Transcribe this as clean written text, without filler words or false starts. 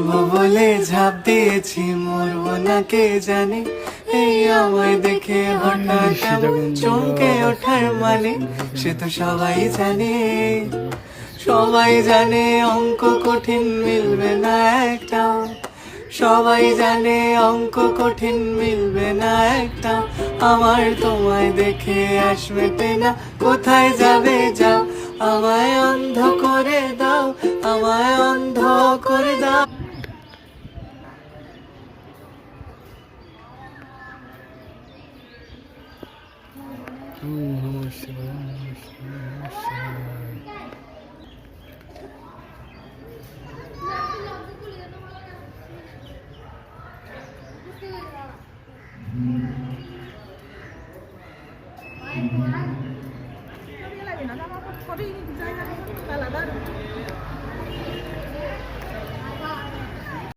মরবো বলে ঝাঁপ দিয়েছি, মরবো না কে জানে। এই আমায় দেখে হঠাৎ এমন চমকে ওঠার মানে, সে তো সবাই জানে। সবাই জানে অঙ্ক কঠিন মিলবে না একটাও, সবাই জানে অঙ্ক কঠিন মিলবে না একটা। আমার তোমায় দেখে আসবে না, কোথায় যাবে যাও, আমায় অন্ধ করে দাও, আমায় অন্ধ করে দাও। নমঃ শিবায়, নমঃ শিবায়।